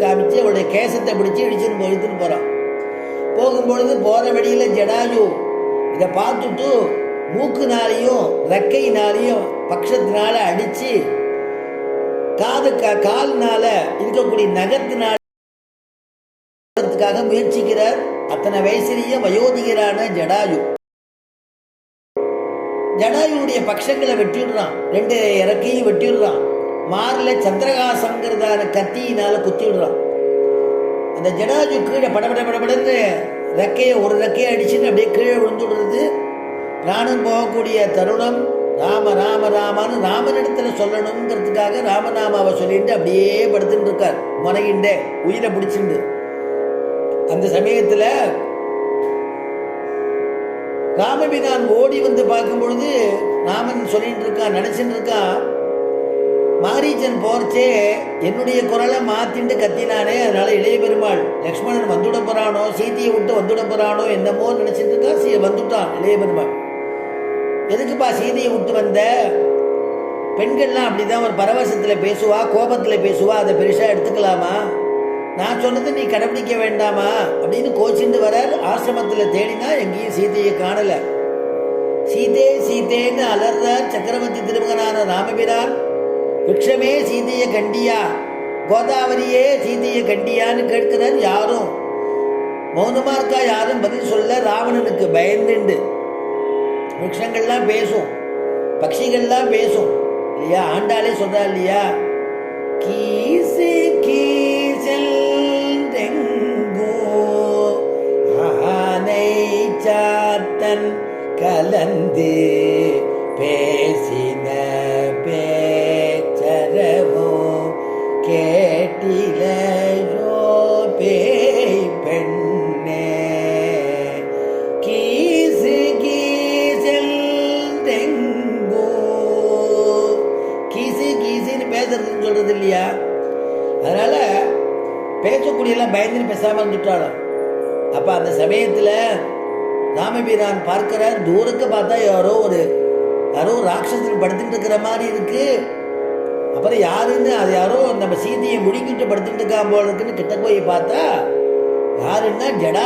காமிச்சு அவளுடைய கேசத்தை பிடிச்சி இழுத்துன்னு போறான். போகும்பொழுது போற வழியில ஜடாயு இதை பார்த்துட்டு மூக்குனாலையும் ரெக்கையினாலையும் பட்சத்தினால அடிச்சு கால்னால இருக்கக்கூடிய நகத்தினால முயற்சிக்கிறார். அத்தனை வயசுலேயே வயோதிகரான ஜடாயு ஜடாயுடைய பட்சங்களை வெட்டிடுறான், 2 இறக்கையும் வெட்டிடுறான். மார்ல சந்திரகாசங்கிறதான கத்தியினால குத்தி விடுறான். அந்த ஜடாயு கீழே படபடன்னு ஒரு ரெக்கையை அடிச்சுன்னு அப்படியே கீழே விழுந்துடுறது. பிராணம் போகக்கூடிய தருணம் ராம ராம ராமான்னு ராமனிடத்துல சொல்லணுங்கிறதுக்காக ராமநாமாவை சொல்லிட்டு அப்படியே படுத்துட்டு இருக்கார், முனைகிண்டே உயிரை பிடிச்சிண்டு. அந்த சமயத்துல ராமபிரான் ஓடி வந்து பார்க்கும் பொழுது ராமன் சொல்லிட்டு இருக்கான், நினைச்சுட்டு இருக்கான், மாரீச்சன் போர்ச்சே என்னுடைய குரலை மாத்திண்டு கத்தினானே, அதனால இளைய பெருமாள் லக்ஷ்மணன் வந்துட போறானோ, சீதையை விட்டு வந்துட போறானோ என்னமோ நினைச்சிட்டு இருக்கா. வந்துட்டான் இளைய பெருமாள். எதுக்குப்பா சீதையை விட்டு வந்த? பெண்கள்லாம் அப்படிதான் ஒரு பரவசத்துல பேசுவா, கோபத்துல பேசுவா, அதை பெருசா எடுத்துக்கலாமா? நான் சொன்னது நீ கடைபிடிக்க வேண்டாமா அப்படின்னு கோச்சிண்டு வர ஆசிரமத்துல தேடினா எங்கேயும் சீதையை காணல. சீதே சீதேன்னு அலர்றார் சக்கரவர்த்தி திருமகனான ராமபிரான். விக்ஷமே சீதையை கண்டியா, கோதாவரியே சீதையை கண்டியான்னு கேட்கிறார். யாரும் மௌனமா இருக்கா, யாரும் பதில் சொல்ல. ராவணனுக்கு பயந்துண்டு விரக்ஷங்கள்லாம் பேசும், பட்சிகள்லாம் பேசும் இல்லையா? ஆண்டாளே சொல்றா இல்லையா, கீசு கீசல் ஆனை சாத்தன் கலந்து பேசின பேச்சரவோ கேட்டிலையோ பேய் பெண்ணே, கீசு கீசல் தெங்கோ. கீசு கீசுன்னு பேசுறதுன்னு சொல்றது இல்லையா? அதனால பேசக்கூடியெல்லாம் பயந்துன்னு பேசாம இருந்துட்டாலும். அப்ப அந்த சமயத்துல ராமபிரான் பார்க்கிறார். தூரக்கு பார்த்தா யாரோ ராட்சசன் படுத்துட்டு இருக்கிற மாதிரி இருக்கு. அப்புறம் யாருன்னு அது யாரோ நம்ம சீதையை முழுங்கிட்டு படுத்துட்டு இருக்கா போல இருக்குன்னு கிட்ட போய் பார்த்தா யாருன்னா ஜடா